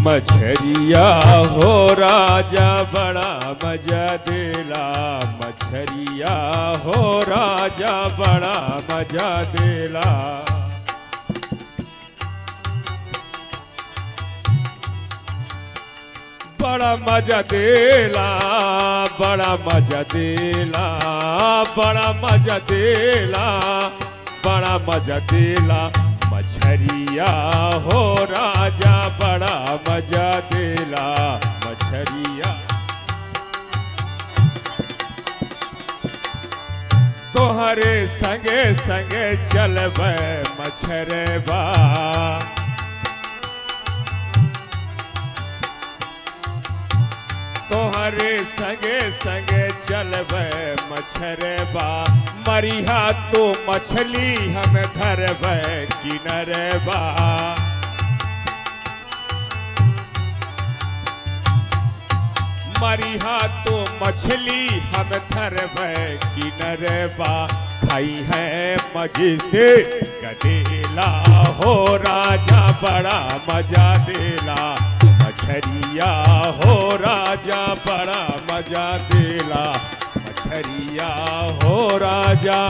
मछरिया हो राजा बड़ा मजा देला, मछरिया हो राजा बड़ा मजा देला। बड़ा मजा देला, बड़ा मजा देला, बड़ा मजा देला, बड़ा मजा देला। मछरिया हो राजा बड़ा मजा देला, मछरिया। तोहरे संगे संगे चलबे मछरबा, तोहरे संगे संगे चलबे मछरबा। मरिहा तो मछली हम धरबे किनरबा, मरिहा तो मछली हम धरबे किनरबा। खाई है मजे से गदेला हो राजा बड़ा मजा देला, मछरिया हो राजा बड़ा मजा देला, मछरिया हो राजा।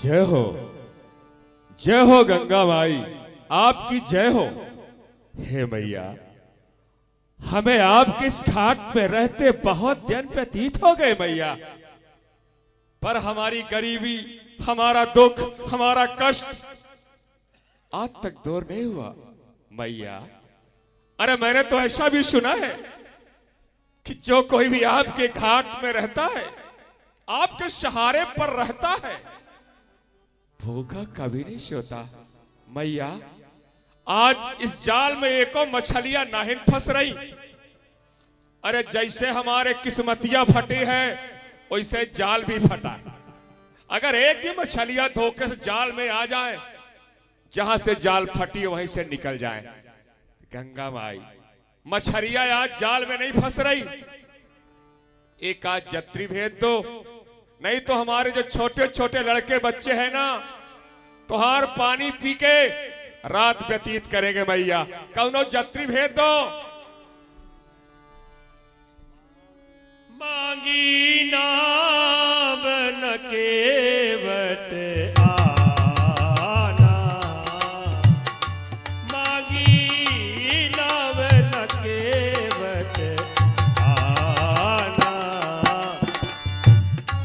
जय हो, जय हो गंगा माई, आपकी जय हो। हे मैया, हमें आपके इस घाट पे रहते बहुत दिन व्यतीत हो गए मैया, पर हमारी गरीबी, हमारा दुख, हमारा कष्ट आज तक दूर नहीं हुआ मैया। अरे मैंने तो ऐसा भी सुना है कि जो कोई भी आपके घाट में रहता है, आपके सहारे पर रहता है, भूखा कभी नहीं सोता मैया। आज इस जाल में एको मछलियां नहीं फंस रही। अरे जैसे हमारे किस्मतियां फटी है वैसे जाल भी फटा। अगर एक भी मछलियां धोखे से जाल में आ जाए, जहां से जाल फटी वहीं से निकल जाए। गंगा माई, मछलियां आज जाल में नहीं फंस रही, एक आज जत्री भेज दो, नहीं तो हमारे जो छोटे छोटे लड़के बच्चे हैं ना, तुहार पानी पी के रात व्यतीत करेंगे मैया। कौनो जत्री भेज दो। मांगी नाम न केवट आना, मांगी नाम न केवट आना।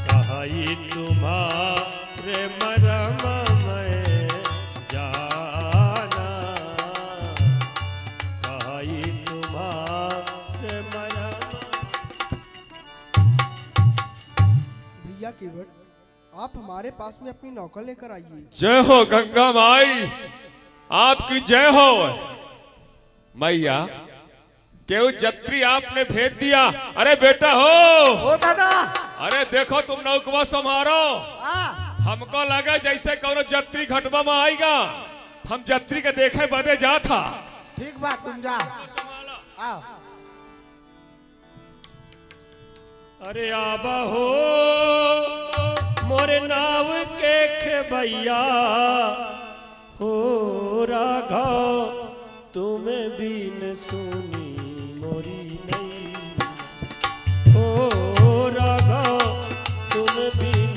कही तुम्हारे मरम में जाना, कही तुम्हारे मरम। भैया केवट, आप हमारे पास में अपनी नौकर लेकर आइए। जय हो गंगा माई, आपकी जय हो मैया। केहू जत्री आपने भेज दिया। अरे बेटा हो दादा। अरे देखो तुम नौकवा संभारो। हमको लगा जैसे कौनो जत्री घटवा में आएगा, हम जत्री के देखे बदे जा था। ठीक बात, तुम जा। आओ। अरे आबा हो मोरे नाव के खेबैया हो राघव, तुम्हें बीन सुनी मोरी नहीं हो राघव, तुम्हें बीन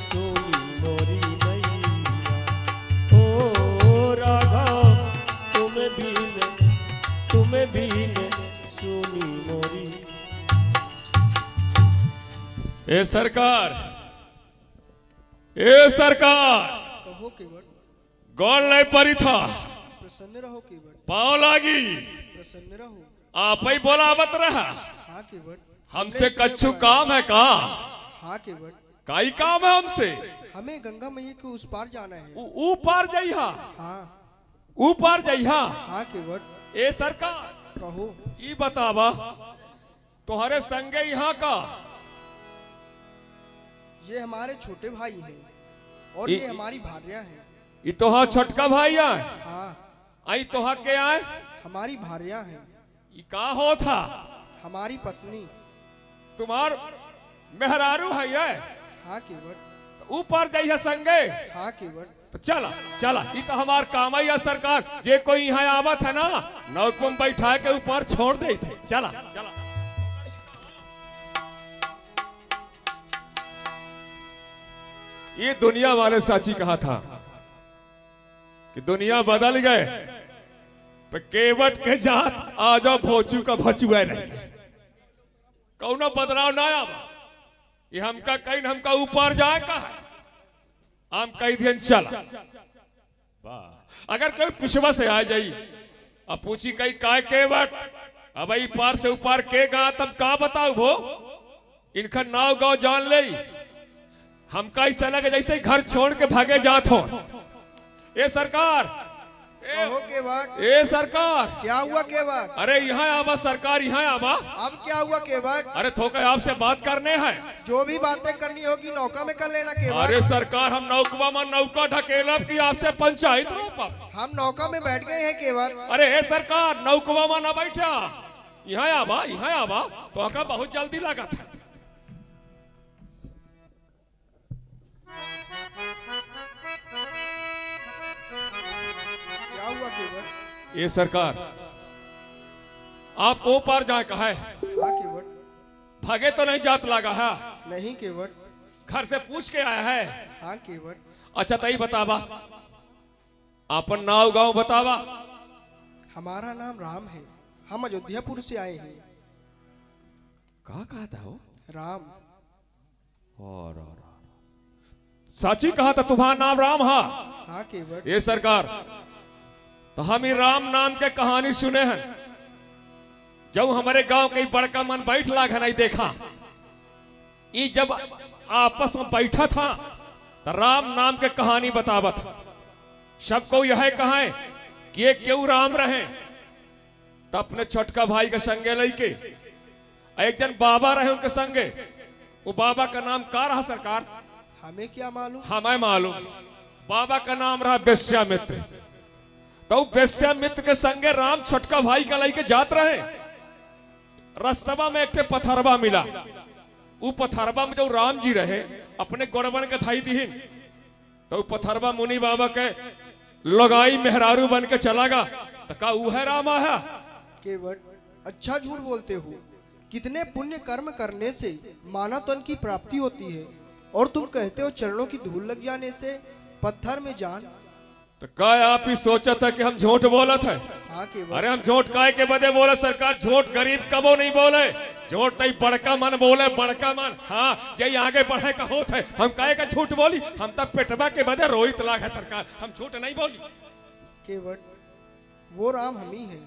सुनी मोरी नहीं हो राघव, तुम्हें बीन सुनी मोरी। ए सरकार, ए सरकार, कहो केवट। गौर नहीं पड़ी था, प्रसन्न रहो केवट, पाँव लागी, प्रसन्न रहो। आप ही बोला मत रहा। हाँ केवट। हमसे कच्छु काम है का? हाँ केवट। काई काम है हमसे? हमें गंगा मैया के उस पार जाना है। ऊपर जाइहा। हाँ। ऊपर जाइहा। हाँ केवट। ए सरकार, कहो। ई बतावा तुम्हारे संगे यहाँ का? ये हमारे छोटे भाई हैं और ये हमारी भार्या हैं। ये तोहा छोटका भाई है? हाँ। आई तोहा के आए? हमारी भार्या हैं। ये का हो था? हमारी पत्नी। तुम्हार मेहरारू है ये? हाँ केवट। ऊपर जाइए संगे। हाँ केवट। तो चला चला, ये तो हमार काम है सरकार। जे कोई यहाँ आवत है ना, नौकम बैठा के ऊपर छोड़ दे थे। चला चला। ये दुनिया वाले साची कहा था कि दुनिया बदल गए, पर केवट के जात आ जाओ भोचू का भचुआ नहीं, कौनो बदलाव ना आवा। ये हमका कहीं हमका ऊपर जाए का है, हम कई दिन चला। अगर कोई पिछवा से आ जाई अब पूछी कई काय केवट, अब ई पार से ऊपर के गा, तब का बताओ भो, इनका नाव गाँव जान ले। हमका ऐसा लगे जैसे घर छोड़ के भागे जात हो। ए सरकार, कहो केवट, ए सरकार, क्या हुआ केवट? अरे यहाँ आवा सरकार, यहाँ आवा। अब क्या हुआ केवट? अरे थोके आपसे बात करने हैं। जो भी बातें करनी होगी नौका में कर लेना केवट। अरे सरकार, हम नौकवा में नौका ढकेलब की आपसे पंचायत रोपब। हम नौका में बैठ गए हैं केवट। अरे हे सरकार, नौकवा में ना बैठा, यहाँ आवा, यहाँ आवा। तो का बहुत जल्दी लगा था। क्या हुआ केवट? ये सरकार, आप वो पार जाए कहा है, हाँ केवट। भागे तो नहीं जात लगा है, नहीं केवट। घर से पूछ के आया है। हाँ केवट। अच्छा तई बतावा, अपन नाव गांव बतावा। हमारा नाम राम है, हम अयोध्यापुर से आए हैं। कहा था वो? राम। और साची कहा था तुम्हारा नाम राम? हाँ केवट। ये सरकार, तो हम ही राम नाम के कहानी सुने हैं। जब हमारे गांव के बड़का मन बैठ लाग नहीं देखा, ये जब आपस में बैठा था तो राम नाम के कहानी बतावत। सबको यह कहा कि ये क्यों राम रहे, तो अपने छोटका भाई के संगे लेके एक जन बाबा रहे उनके संगे। वो बाबा का नाम का रहा सरकार? हमें क्या मालूम? हमें मालूम, बाबा का नाम रहा बेस्यामित्र। तो बेस्यामित्र के संगे राम छोटका भाई का लेके जात रहे। रास्ता में एक पथरवा मिला। वो पथरवा में जो राम जी रहे अपने गोड़बन के थाई दीन, तो पथरवा मुनि बाबा के लगाई मेहरारू बन के चला गा। तो का वो है राम आया? केवट, अच्छा झूठ बोलते हो। कितने पुण्य कर्म करने से मानव तन की प्राप्ति होती है, और तुम कहते हो चरणों की धूल लग जाने से पत्थर में जान। तो काय आप ही सोचा था कि हम झूठ बोलत है? हाँ केवट। अरे हम झूठ काय के बदे बोले सरकार? झूठ गरीब कबो नहीं बोले, झूठ तई बड़का मन बोले, बड़का मन। हाँ जय आगे बढ़े का होत है, हम काय का झूठ बोली? हम तब पेटवा के बदे रोहित लाग है सरकार, हम झूठ नहीं बोली। केवट, वो राम हम ही है।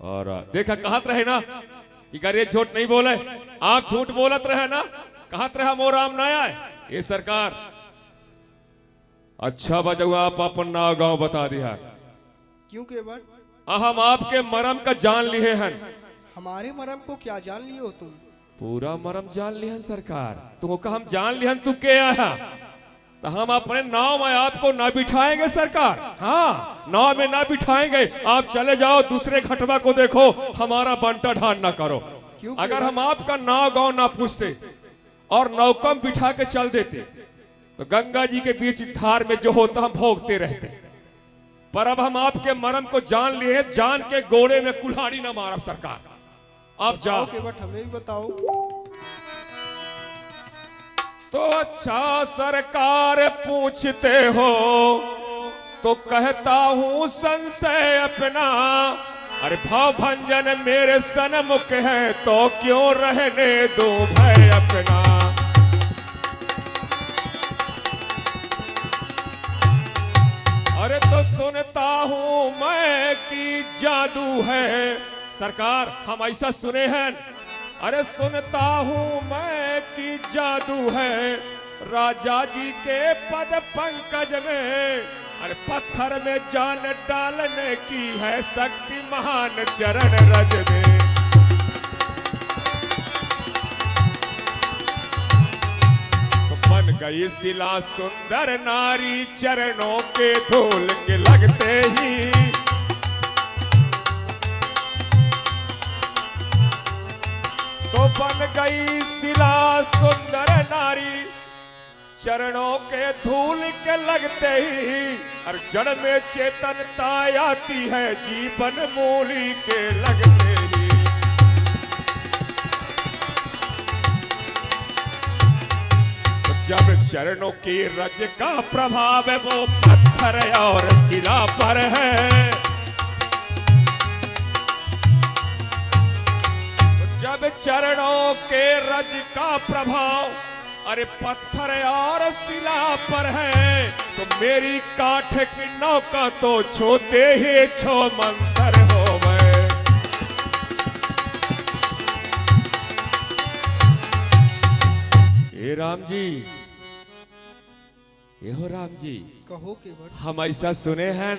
और देखा कहत रहे ना कि गरीब झूठ नहीं बोले, आप झूठ बोलत रहे ना, कहत रहे मोर राम ना आए। ये सरकार, अच्छा बजाऊ आप अपन नाव गांव बता दिया। क्यों केवट? हम आपके मरम का जान लिए हैं। हमारे मरम को क्या जान लिए हो तुम? पूरा मरम जान लिहन सरकार। तुमको हम जान लिहन, तू के आया? तो हम अपने नाव में आपको ना बिठाएंगे सरकार। हाँ, नाव में ना बिठाएंगे। आप चले जाओ दूसरे खटवा को देखो, हमारा बंटा ढान ना करो। अगर हम आपका नाव गांव ना पूछते और नौकम बिठा के चल देते, तो गंगा जी के बीच धार में जो होता हम भोगते रहते। पर अब हम आपके मरम को जान लिए, जान के गोड़े में कुल्हाड़ी ना मारब सरकार। आप जाओ केवट, हमें भी बताओ। तो अच्छा सरकार पूछते हो तो कहता हूं संशय अपना। अरे भाव भंजन मेरे सन्मुख है, तो क्यों रहने दो भय अपना। अरे तो सुनता हूं मैं कि जादू है सरकार, हम ऐसा सुने हैं। अरे सुनता हूं मैं कि जादू है राजा जी के पद पंकज में। अरे पत्थर में जान डालने की है शक्ति महान चरण रज में। तो बन गई शिला सुंदर नारी चरणों के धूल के लगते ही। तो बन गई शिला सुंदर नारी चरणों के धूल के लगते ही और जड़ में चेतनता आती है, जीवन मूली के लगते ही। तो जब चरणों की रज का प्रभाव वो पत्थर और शिला पर है, तो जब चरणों के रज का प्रभाव अरे पत्थर और शिला पर है, तो मेरी काठ की नौका तो छोटे ही छो मंतर हो गए। हे राम जी, ये हो राम जी, कहो केवट। हम ऐसा सुने हैं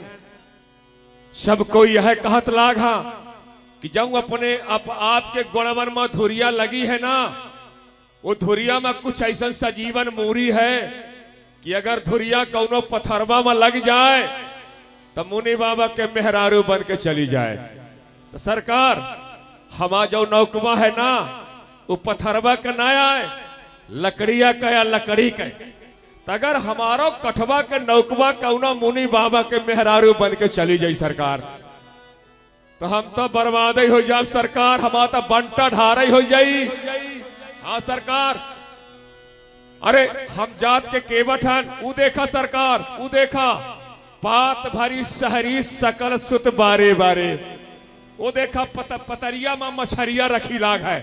सबको यह कहत लागा कि जब अपने आपके गुणवन में धुरिया लगी है ना, वो धुरिया में कुछ ऐसा सजीवन मूरी है कि अगर धुरिया कौनो पथरवा में लग जाए तो मुनि बाबा के मेहरारू बन के चली जाए। तो सरकार हमारा जो नौकवा है ना, वो पथरवा का ना आए, लकड़िया का या लकड़ी का। तो अगर हमारो कठवा के नौकवा कौनो मुनि बाबा के मेहरारू बन के चली जाई सरकार, तो हम तो बर्बाद ही हो जाए सरकार, हमारा तो बंटा ढारा हो जाई। हाँ सरकार, अरे हम जात के केवट हन, ऊ देखा सरकार, ऊ देखा पात भरी सहरी सकल सुत बारे बारे, वो देखा पतरिया में मछरिया रखी लाग है,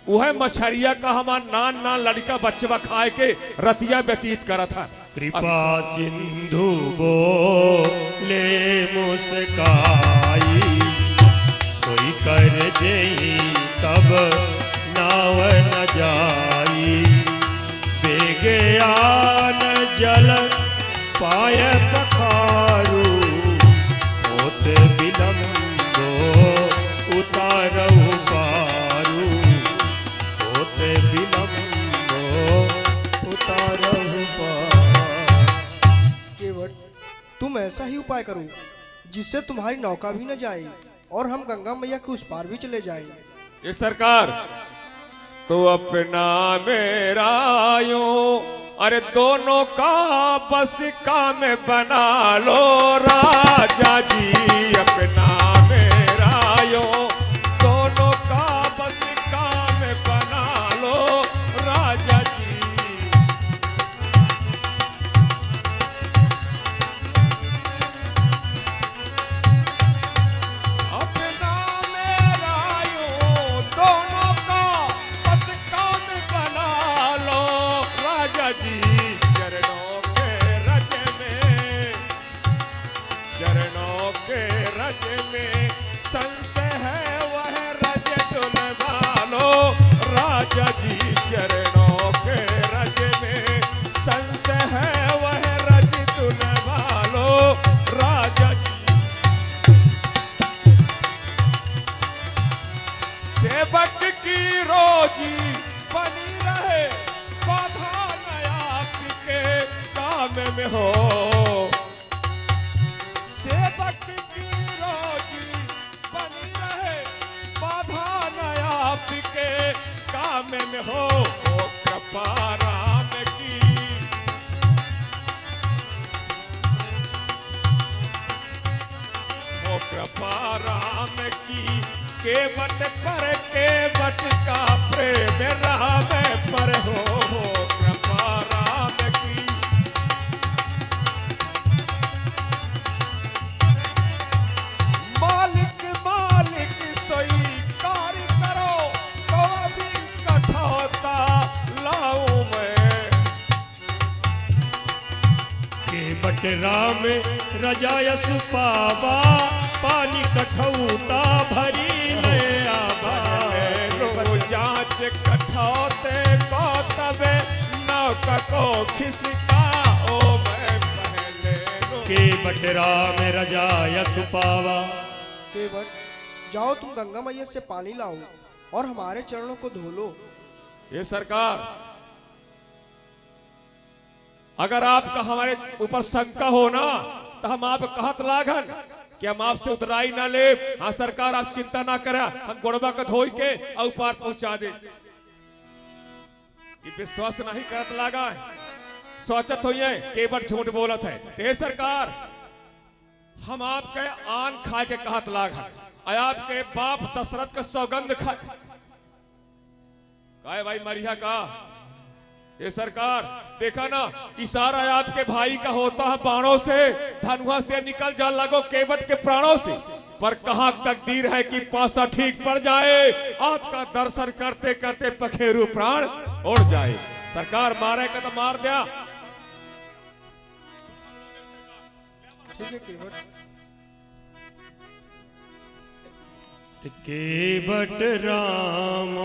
वह मछरिया का हमार नान नान लड़का बच्चा खाए के रतिया व्यतीत करा था। कृपा सिंधु बोले मुस्काई, सोई कर देई तब नाव न जाई, बेगयान जल पाय पखारू, होत विलम्बो उतारहु पारू, होत विलम्बो उतारहु पारू। केवट, तुम ऐसा ही उपाय करो जिससे तुम्हारी नौका भी न जाए और हम गंगा मैया के उस पार भी चले जाएं। ये सरकार तो अपना मेरा यूं, अरे दोनों का बस काम बना लो राजा जी, अपना मेरा यूं, दोनों का बस काम बना लो राजा जी। अपना मेरा यूं, दोनों का बस काम बना लो राजा जी, चरणों के रज में, चरणों के रज में संशय है वह रज डुलवा लो राजा जी, चरणों के रज में संशय है वह रज डुलवा लो राजा जी। सेवक की रोजी बनी रहे, बाधा नया के काम में हो, सेवक की रोजी बनी रहे, बाधा नया के काम में हो, ओ कृपा राम की, ओ कृपा राम की, केवट पर केवट का प्रेम राम पर हो, कृपा राम की। मालिक मालिक सोई कार्य करो, तो भी कठौता लाऊं मैं, केवट राम रजाय सुपावा, पानी कठौता भरी ले आवा, लो जांच कठौते को तबे नौका को खिसका, ओ मैं पहले लो। केवट राम रजाय सुपावा। केवट, जाओ तुम गंगा मैया से पानी लाओ और हमारे चरणों को धो लो। ये सरकार, अगर आपका हमारे ऊपर शंका हो ना, तो हम आप कहत लागन कि हम आपसे उतराई ना ले। हाँ सरकार, आप चिंता ना करा, हम गोड़बा का धोई के और पार पहुंचा दे। ये विश्वास नहीं करत लागा है। सोचत हो केवट झूठ बोलत है। ते सरकार हम आपके आन खा के कहत लाग है, आपके बाप दशरथ के सौगंध खा काहे भाई मरिया का। ये सरकार देखा ना, इशारा आपके भाई का होता है बाणों से, धनुआ से निकल जा लगो केवट के प्राणों से, पर कहां तकदीर है कि पासा ठीक पड़ जाए, आपका दर्शन करते करते पखेरु प्राण उड़ जाए। सरकार मारे का तो मार दिया। ठीक है केवट। केवट राम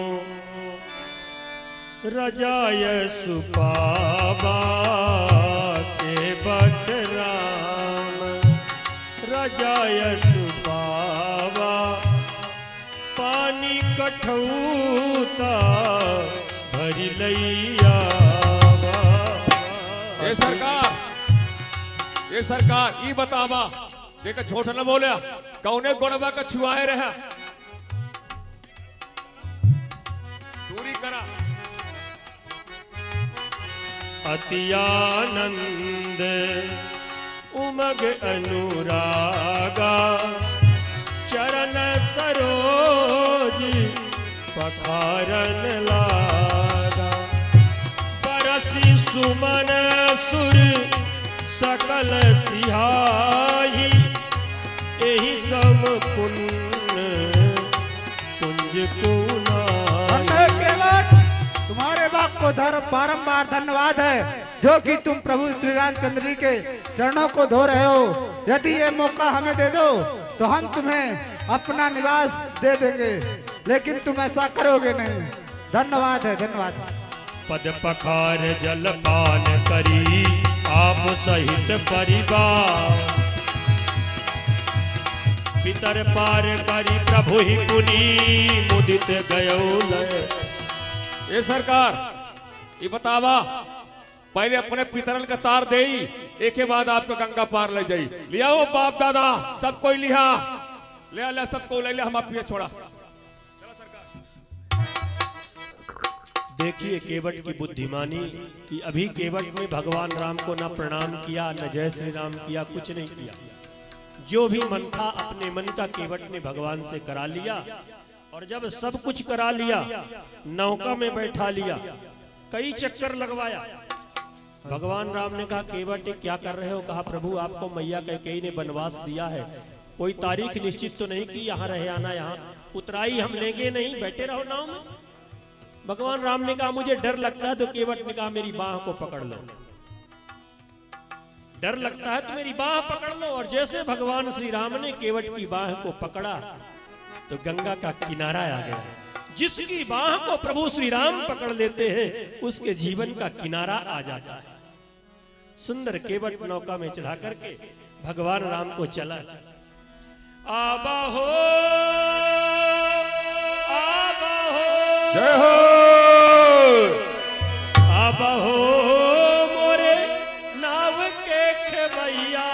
रजाय सुपावा, केवट राम रजाय सुपावा, पानी कठौता भरी लैया। ये सरकार ई बतावा, देख झूठ न बोलिया, कौने गुणवा का छुआए रहा, दूरी करा। अति आनंद उमग अनुरागा, चरण सरोज पखारन लागा, बरसी सुमन सुर सकल सिहाई, एहि सम पुण्य कुंज को तुम्हारे बाप को बारंबार धन्यवाद है, जो कि तुम प्रभु श्री रामचंद्र जी के चरणों को धो रहे हो। यदि ये मौका हमें दे दो तो हम तुम्हें अपना निवास दे देंगे, लेकिन तुम ऐसा करोगे नहीं। धन्यवाद है, धन्यवाद। पद पखार जलपान करी आप सहित परिवार, पितर पार करी प्रभु ही पुनि मुदित गयो। ये सरकार ये बतावा, पहले अपने पितरल का तार दे, एक के बाद आपको गंगा पार ले जाई। लिया वो बाप दादा सब कोई लिया, ले ले सबको ले ले, हम आप छोड़ा। देखिए केवट की बुद्धिमानी कि अभी केवट ने भगवान राम को न प्रणाम किया, न जय श्री राम किया, कुछ नहीं किया। जो भी मन था अपने मन का केवट ने भगवान से करा लिया, और जब सब कुछ करा लिया, नौका में बैठा लिया, कई चक्कर लगवाया। भगवान राम ने कहा केवट क्या कर रहे हो? कहा प्रभु आपको मैया कैकेयी ने वनवास दिया है, कोई तारीख निश्चित तो नहीं कि यहाँ रहे आना, यहाँ उतराई हम लेंगे नहीं, बैठे रहो नाव में। भगवान राम ने कहा मुझे डर लगता है, तो केवट ने कहा मेरी बाह को पकड़ लो। डर लगता है तो मेरी बाह पकड़ लो। और जैसे भगवान श्री राम ने केवट की बाह को पकड़ा तो गंगा का किनारा आ गया। जिसकी बाह को प्रभु श्री राम पकड़ लेते हैं उसके जीवन का किनारा आ जाता है। सुंदर केवट नौका में चढ़ा करके भगवान राम को चला। आबा हो जय हो, आबा हो मोरे नाव के खेवैया,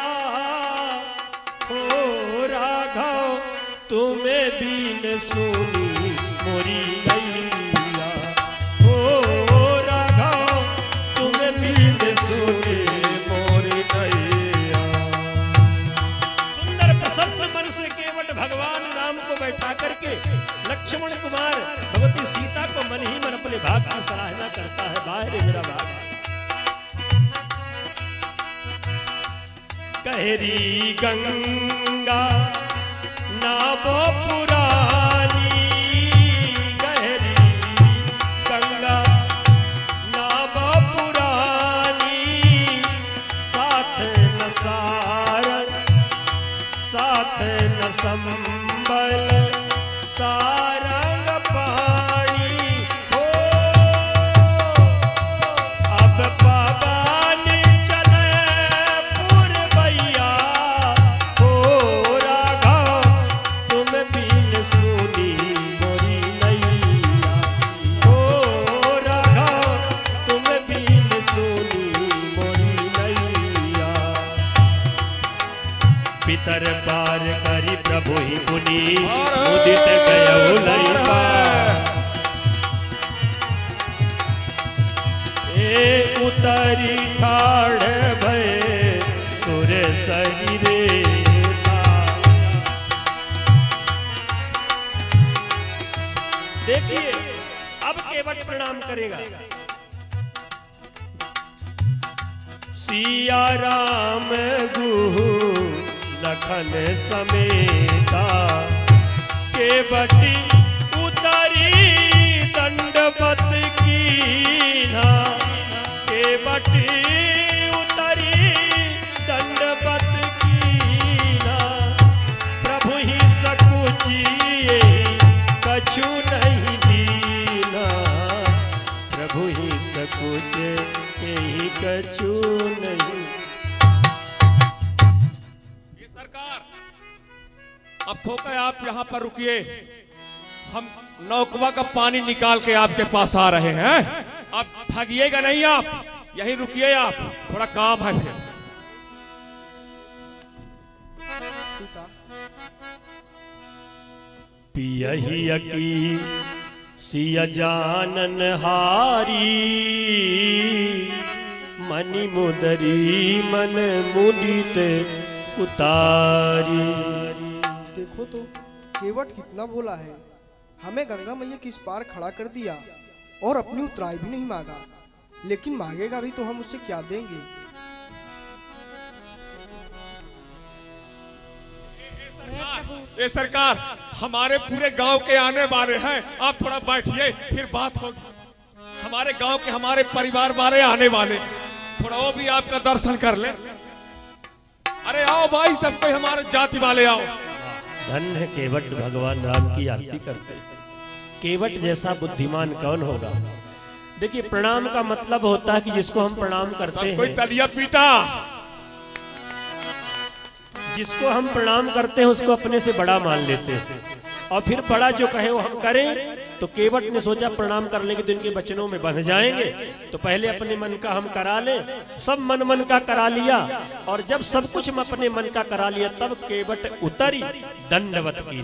हो राघव तुम्हें बीन सुनी मोरी नैया, हो राघव तुम्हें बीन सुनी मोरी नैया। सुंदर प्रसन्न मन से केवट भगवान राम को बैठा करके लक्ष्मण कुमार भगवती सीता को मन ही मन अपने भाग की सराहना करता है। बाहर मेरा भाग कहरी गंगा नावो पुरानी, गहरी गंगा नावो पुरानी, साथ न सारन साथ न संबल सारंग पानी, हो अब पावन चले पुरवैया, हो राघव तुम बीन सुनी मोरी नैया, हो राघव तुम बीन सुनी मोरी नैया। पितर पार करी प्रभु ही पुनि मुदित गयो लैया, ए उतरी ठाड़ भय सुर शरीरे। देखिए अब केवट प्रणाम करेगा। सिया राम गुहु लखन समेता केवटी उतरी दंडवत कीन्हा। केवटी उतरी दंडवत कीन्हा। प्रभु ही सकुचिए कछु नहीं दीना। प्रभु ही सकुच यही कछु नहीं। ये सरकार अब थोका आप यहाँ पर रुकिए, हम नौकवा का पानी निकाल के आपके पास आ रहे हैं। अब भागिएगा नहीं, आप यहीं रुकिए, आप थोड़ा काम है फिर। सीता पियही अकी सिय जानन हारी। मनि मुदरी मन मुदित उतारी। देखो तो केवट कितना भोला है, हमें गंगा मैया किस पार खड़ा कर दिया और अपनी उतराई भी नहीं मांगा। लेकिन मांगेगा भी तो हम उसे क्या देंगे। ये सरकार हमारे पूरे गांव के आने वाले हैं, आप थोड़ा बैठिए फिर बात होगी। हमारे गांव के हमारे परिवार वाले आने वाले, थोड़ा वो भी आपका दर्शन कर ले। अरे आओ भाई, सब कोई हमारे जाति वाले आओ। धन्य केवट भगवान राम की आरती करते। केवट जैसा बुद्धिमान कौन होगा। देखिए प्रणाम का मतलब होता है कि जिसको हम प्रणाम करते सब कोई हैं, तलिया पीटा। जिसको हम प्रणाम करते हैं उसको अपने से बड़ा मान लेते हैं और फिर बड़ा जो कहे वो हम करें। तो केवट ने सोचा प्रणाम करने के दिन के वचनों में बंध जाएंगे, तो पहले अपने मन का हम करा लें। सब मन का करा लिया और जब सब कुछ हम अपने मन का करा लिया तब केवट उतरी दंडवत की।